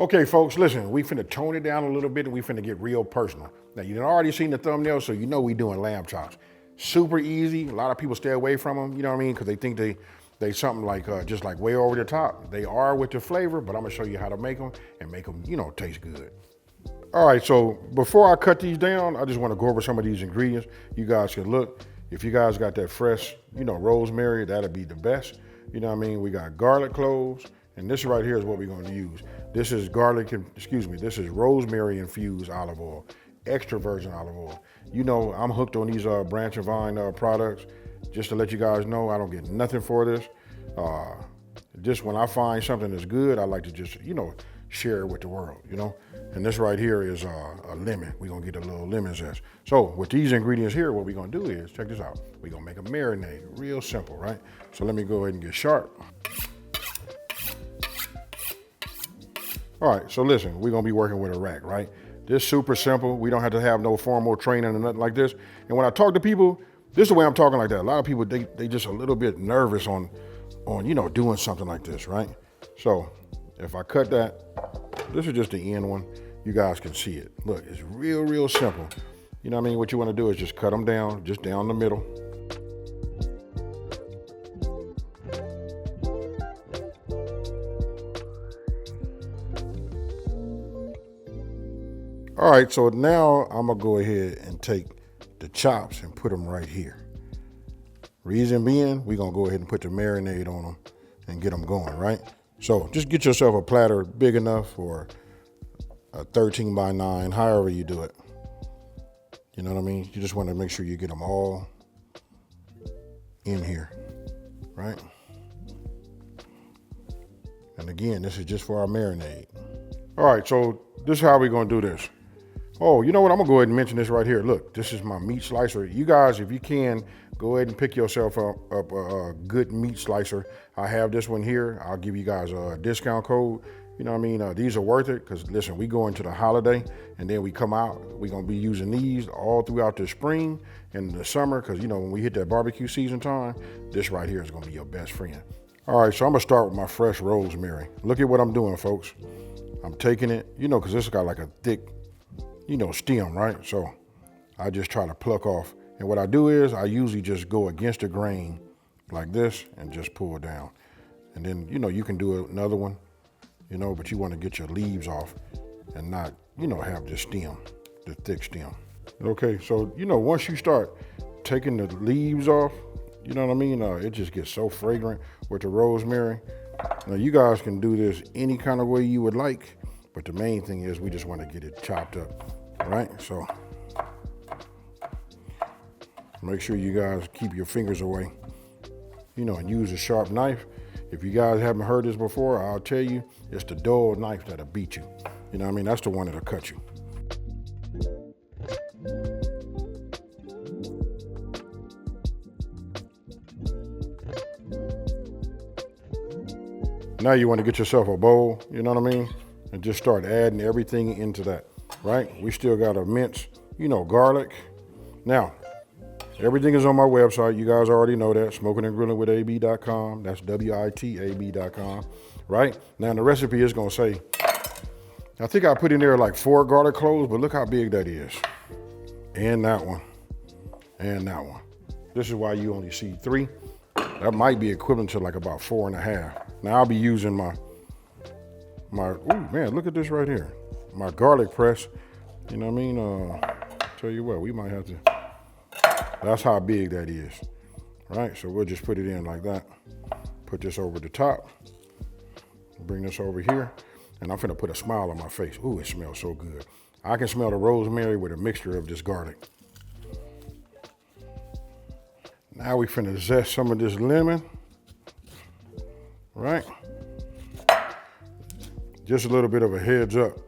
Okay, folks, listen, we finna tone it down a little bit and we finna get real personal. Now, you've already seen the thumbnail, so you know we doing lamb chops. Super easy. A lot of people stay away from them, you know what I mean? Because they think they something like just like way over the top. They are with the flavor, but I'm gonna show you how to make them and make them, you know, taste good. All right, so before I cut these down, I just wanna go over some of these ingredients. You guys can look. If you guys got that fresh, you know, rosemary, that'll be the best. You know what I mean? We got garlic cloves, and this right here is what we're gonna use. This is this is rosemary infused olive oil, extra virgin olive oil. You know, I'm hooked on these Branch and Vine products. Just to let you guys know, I don't get nothing for this. Just when I find something that's good, I like to just, you know, share it with the world, you know? And this right here is a lemon. We're gonna get a little lemon zest. So with these ingredients here, what we're gonna do is, check this out. We're gonna make a marinade, real simple, right? So let me go ahead and get sharp. All right, so listen, we're gonna be working with a rack, right? This is super simple. We don't have to have no formal training or nothing like this. And when I talk to people, this is the way I'm talking like that. A lot of people, they just a little bit nervous on, you know, doing something like this, right? So if I cut that, this is just the end one. You guys can see it. Look, it's real, real simple. You know what I mean? What you wanna do is just cut them down, just down the middle. All right, so now I'm gonna go ahead and take the chops and put them right here. Reason being, we're gonna go ahead and put the marinade on them and get them going, right? So just get yourself a platter big enough for a 13 by 9, however you do it. You know what I mean? You just wanna make sure you get them all in here, right? And again, this is just for our marinade. All right, so this is how we're gonna do this. Oh, you know what? I'm gonna go ahead and mention this right here. Look, this is my meat slicer. You guys, if you can, go ahead and pick yourself up a good meat slicer. I have this one here. I'll give you guys a discount code. You know what I mean? These are worth it because listen, we go into the holiday and then we come out. We're gonna be using these all throughout the spring and the summer because you know when we hit that barbecue season time, this right here is gonna be your best friend. All right, so I'm gonna start with my fresh rosemary. Look at what I'm doing, folks. I'm taking it, you know, because this got like a thick, you know, stem, right? So I just try to pluck off. And what I do is I usually just go against the grain like this and just pull it down. And then, you know, you can do another one, you know, but you want to get your leaves off and not, you know, have the stem, the thick stem. Okay, so, you know, once you start taking the leaves off, you know what I mean? It just gets so fragrant with the rosemary. Now you guys can do this any kind of way you would like, but the main thing is we just want to get it chopped up, right? So make sure you guys keep your fingers away, you know, and use a sharp knife. If you guys haven't heard this before, I'll tell you, it's the dull knife that'll beat you. You know what I mean? That's the one that'll cut you. Now you want to get yourself a bowl, you know what I mean? And just start adding everything into that, right? We still got to mince, you know, garlic. Now, everything is on my website. You guys already know that, smokinandgrillinwithab.com. That's WITAB.com, right? Now the recipe is gonna say, I think I put in there like 4 garlic cloves, but look how big that is. And that one, and that one. This is why you only see 3. That might be equivalent to like about 4.5. Now I'll be using my, oh man, look at this right here. My garlic press, you know what I mean? Tell you what, we might have to, that's how big that is, right? So we'll just put it in like that. Put this over the top, bring this over here, and I'm finna put a smile on my face. Ooh, it smells so good. I can smell the rosemary with a mixture of this garlic. Now we finna zest some of this lemon, right? Just a little bit of a heads up.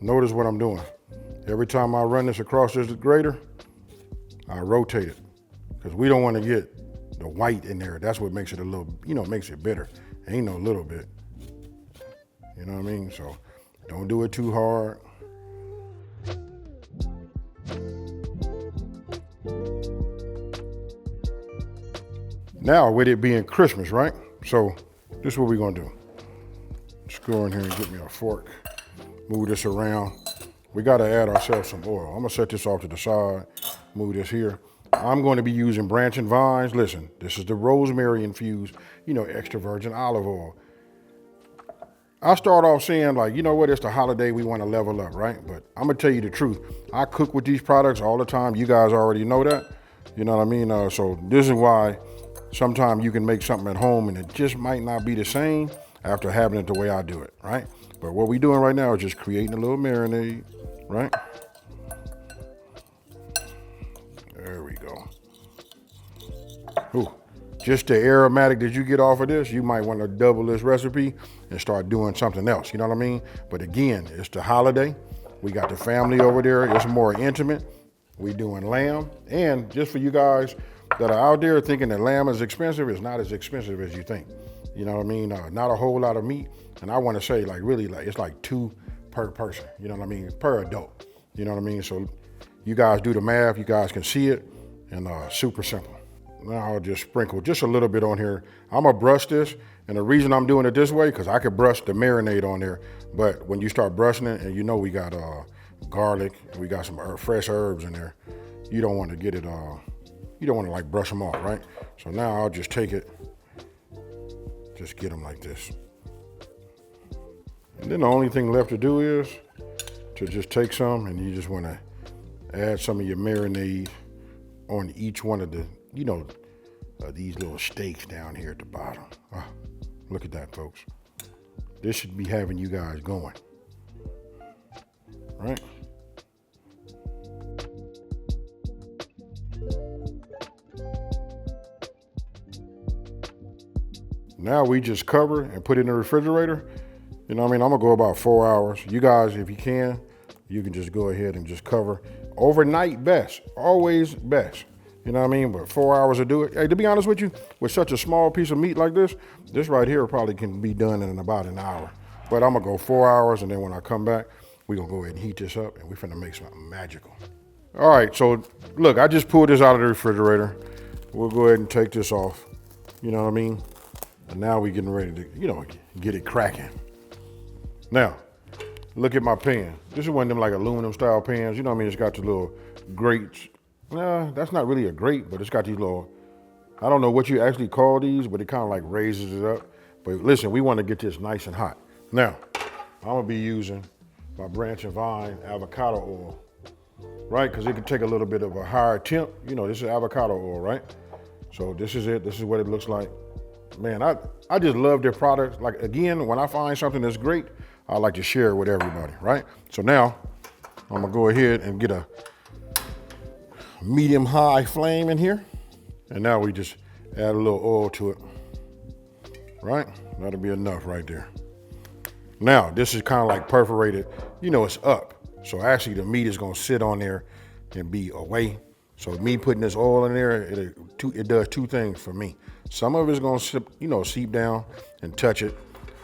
Notice what I'm doing. Every time I run this across this grater, I rotate it because we don't want to get the white in there. That's what makes it a little, you know, makes it bitter. Ain't no little bit. You know what I mean? So don't do it too hard. Now with it being Christmas, right? So this is what we're gonna do. Just go in here and get me a fork. Move this around. We gotta add ourselves some oil. I'm gonna set this off to the side, move this here. I'm going to be using branch and vines. Listen, this is the rosemary infused, extra virgin olive oil. I start off saying like, you know what, it's the holiday, we want to level up, right? But I'm gonna tell you the truth. I cook with these products all the time. You guys already know that. You know what I mean? So this is why sometimes you can make something at home and it just might not be the same after having it the way I do it, right? But what we're doing right now is just creating a little marinade, right? There we go. Ooh. Just the aromatic that you get off of this, you might want to double this recipe and start doing something else, you know what I mean? But again, it's the holiday. We got the family over there. It's more intimate. We doing lamb. And just for you guys that are out there thinking that lamb is expensive, it's not as expensive as you think. You know what I mean? Not a whole lot of meat. And I want to say it's like 2 per person, you know what I mean? Per adult, you know what I mean? So you guys do the math, you guys can see it, and super simple. Now I'll just sprinkle just a little bit on here. I'm gonna brush this, and the reason I'm doing it this way, because I could brush the marinade on there, but when you start brushing it, and we got garlic, we got some fresh herbs in there, you don't want to get it, you don't want to like brush them off, right? So now I'll just take it, just get them like this. And then the only thing left to do is to just take some, and you just want to add some of your marinade on each one of the, these little steaks down here at the bottom. Look at that, folks. This should be having you guys going, right? Now we just cover and put it in the refrigerator. You know what I mean? I'm gonna go about 4 hours. You guys, if you can just go ahead and just cover. Overnight best, always best. You know what I mean? But 4 hours to do it. Hey, to be honest with you, with such a small piece of meat like this right here probably can be done in about an hour. But I'm gonna go 4 hours, and then when I come back, we're gonna go ahead and heat this up, and we're finna make something magical. All right, so look, I just pulled this out of the refrigerator. We'll go ahead and take this off. You know what I mean? And now we're getting ready to, get it cracking. Now, look at my pan. This is one of them like aluminum style pans. You know what I mean? It's got the little grates. That's not really a grate, but it's got these little, I don't know what you actually call these, but it kind of like raises it up. But listen, we want to get this nice and hot. Now, I'm gonna be using my branch and vine avocado oil, right? Because it can take a little bit of a higher temp. This is avocado oil, right? So this is it. This is what it looks like. Man, I just love their products. Like, again, when I find something that's great, I like to share it with everybody, right? So now, I'm gonna go ahead and get a medium-high flame in here. And now we just add a little oil to it, right? That'll be enough right there. Now, this is kind of like perforated. It's up. So actually the meat is gonna sit on there and be away. So me putting this oil in there, it does 2 things for me. Some of it's gonna seep down and touch it.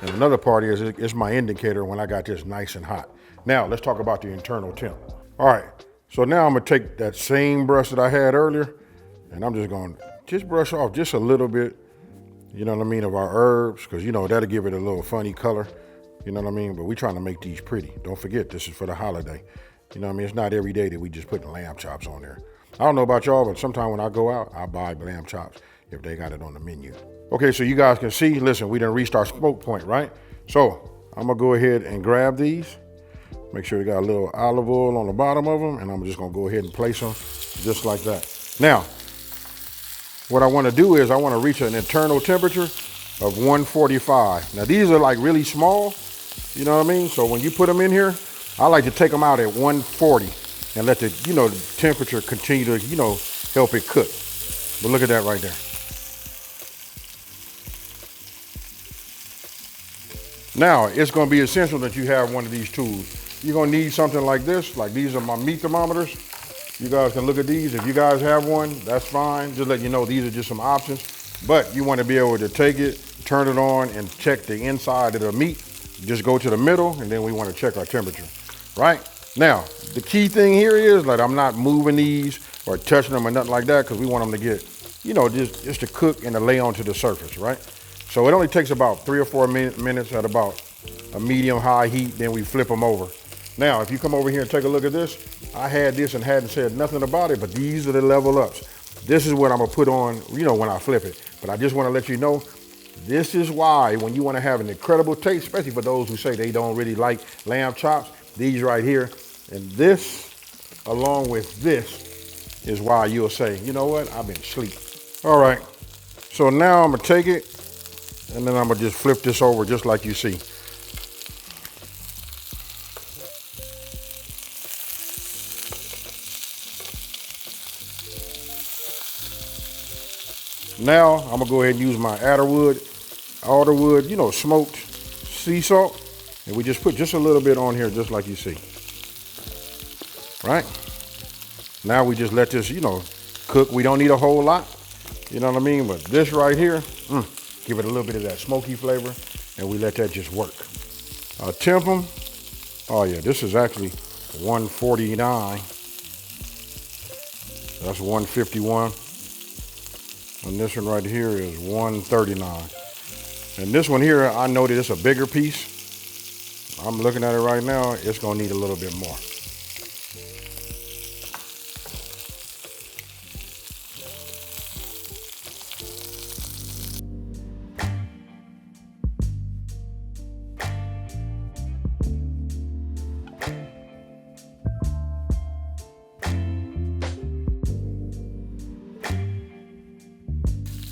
And another part is it's my indicator when I got this nice and hot. Now, let's talk about the internal temp. All right, so now I'm gonna take that same brush that I had earlier, and I'm just gonna brush off just a little bit, you know what I mean, of our herbs, because that'll give it a little funny color, you know what I mean? But we're trying to make these pretty. Don't forget, this is for the holiday. You know what I mean? It's not every day that we just put lamb chops on there. I don't know about y'all, but sometime when I go out, I buy lamb chops if they got it on the menu. Okay, so you guys can see, listen, we done reached our smoke point, right? So I'm gonna go ahead and grab these. Make sure they got a little olive oil on the bottom of them, and I'm just gonna go ahead and place them just like that. Now, what I wanna do is I wanna reach an internal temperature of 145. Now these are like really small, you know what I mean? So when you put them in here, I like to take them out at 140 and let the, the temperature continue to, help it cook. But look at that right there. Now, it's gonna be essential that you have one of these tools. You're gonna need something like this, like these are my meat thermometers. You guys can look at these. If you guys have one, that's fine. Just let you know these are just some options. But you wanna be able to take it, turn it on, and check the inside of the meat. Just go to the middle, and then we wanna check our temperature, right? Now, the key thing here is that I'm not moving these or touching them or nothing like that, because we want them to get, just to cook and to lay onto the surface, right? So it only takes about 3 or 4 minutes at about a medium-high heat, then we flip them over. Now, if you come over here and take a look at this, I had this and hadn't said nothing about it, but these are the level ups. This is what I'm gonna put on, when I flip it. But I just wanna let you know, this is why when you wanna have an incredible taste, especially for those who say they don't really like lamb chops, these right here, and this, along with this, is why you'll say, you know what, I've been asleep. All right, so now I'm gonna take it, and then I'm gonna just flip this over just like you see. Now, I'm gonna go ahead and use my alderwood, smoked sea salt, and we just put just a little bit on here, just like you see. Right? Now we just let this, cook. We don't need a whole lot, you know what I mean? But this right here, give it a little bit of that smoky flavor, and we let that just work. Temp them. Oh yeah, this is actually 149. That's 151. And this one right here is 139. And this one here, I know that it's a bigger piece. I'm looking at it right now, it's gonna need a little bit more.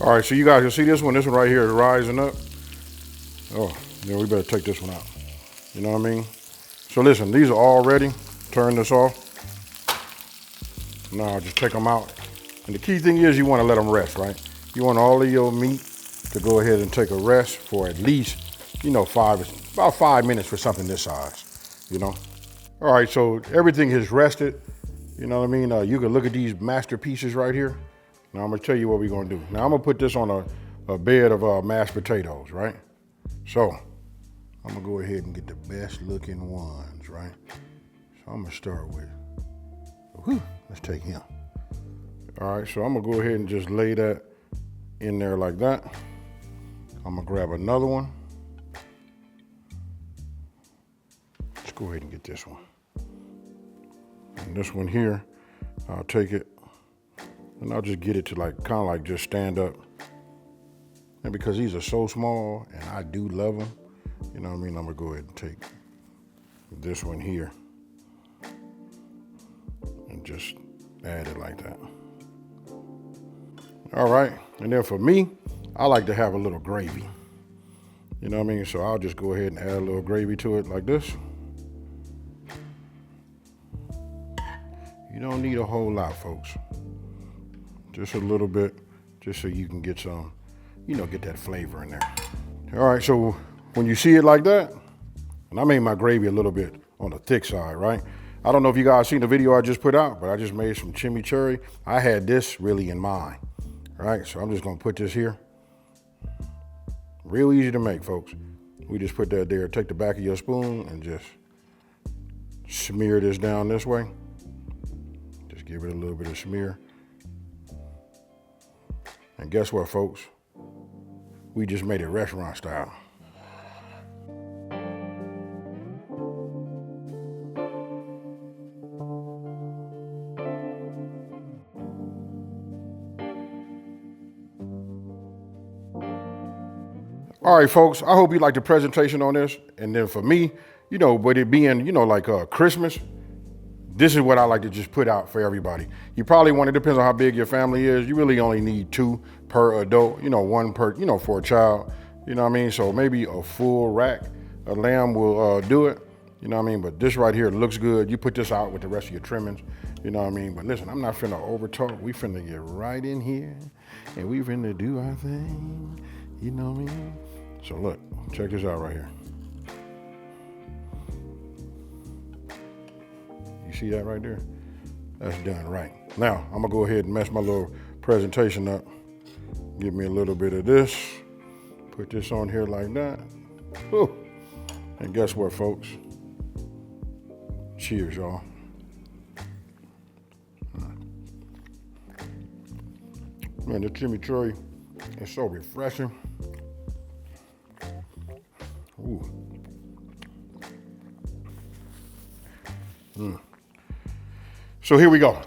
All right, so you guys can see this one right here is rising up. Oh, then we better take this one out. You know what I mean? So listen, these are all ready. Turn this off. Now just take them out. And the key thing is you want to let them rest, right? You want all of your meat to go ahead and take a rest for at least, about 5 minutes for something this size, All right, so everything has rested. You know what I mean? You can look at these masterpieces right here. Now I'm gonna tell you what we're gonna do. Now I'm gonna put this on a bed of mashed potatoes, right? So I'm gonna go ahead and get the best looking ones, right? So I'm gonna start with, let's take him. All right, so I'm gonna go ahead and just lay that in there like that. I'm gonna grab another one. Let's go ahead and get this one. And this one here, I'll take it and I'll just get it to kind of like just stand up. And because these are so small and I do love them, you know what I mean? I'm gonna go ahead and take this one here and just add it like that. All right, and then for me, I like to have a little gravy. You know what I mean? So I'll just go ahead and add a little gravy to it like this. You don't need a whole lot, folks. Just a little bit, just so you can get some, get that flavor in there. All right, so when you see it like that, and I made my gravy a little bit on the thick side, right? I don't know if you guys seen the video I just put out, but I just made some chimichurri. I had this really in mind, right? So I'm just gonna put this here. Real easy to make, folks. We just put that there. Take the back of your spoon and just smear this down this way. Just give it a little bit of smear. And guess what, folks? We just made it restaurant style. All right, folks, I hope you liked the presentation on this. And then for me, with it being, Christmas, this is what I like to just put out for everybody. You probably want, it depends on how big your family is. You really only need 2 per adult, 1 per, for a child. You know what I mean? So maybe a full rack of lamb will do it. You know what I mean? But this right here looks good. You put this out with the rest of your trimmings. You know what I mean? But listen, I'm not finna over talk. We finna get right in here and we finna do our thing. You know what I mean? So look, check this out right here. You see that right there? That's done right. Now, I'm gonna go ahead and mess my little presentation up. Give me a little bit of this. Put this on here like that. Whew. And guess what, folks? Cheers, y'all. Man, the chimichurri is so refreshing. Ooh. So here we go.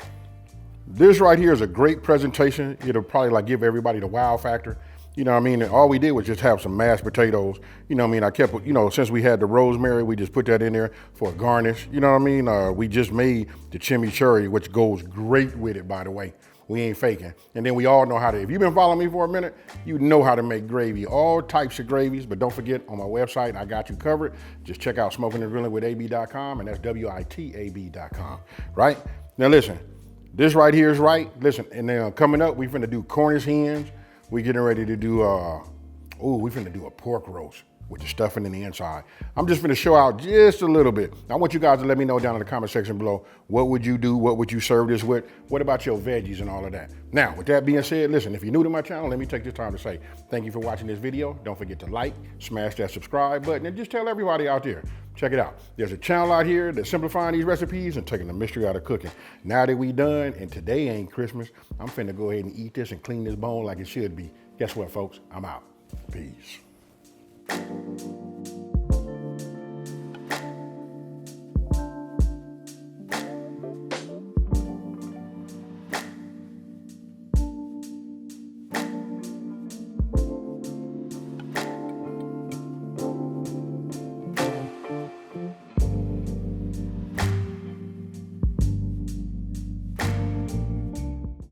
This right here is a great presentation. It'll probably like give everybody the wow factor. You know what I mean? And all we did was just have some mashed potatoes. You know what I mean? I kept, you know, since we had the rosemary, we just put that in there for a garnish. You know what I mean? We just made the chimichurri, which goes great with it, by the way. We ain't faking. And then we all know how to, if you've been following me for a minute, you know how to make gravy, all types of gravies. But don't forget, on my website, I got you covered. Just check out Smokin and Grillin with AB.com, and that's WITAB.com, right? Now listen, this right here is right. Listen, and then coming up, we finna do Cornish hens. We getting ready to do, we finna do a pork roast with the stuffing in the inside. I'm just gonna show out just a little bit. I want you guys to let me know down in the comment section below, what would you do? What would you serve this with? What about your veggies and all of that? Now, with that being said, listen, if you're new to my channel, let me take this time to say thank you for watching this video. Don't forget to like, smash that subscribe button, and just tell everybody out there, check it out. There's a channel out here that's simplifying these recipes and taking the mystery out of cooking. Now that we done, and today ain't Christmas, I'm finna go ahead and eat this and clean this bone like it should be. Guess what, folks? I'm out. Peace.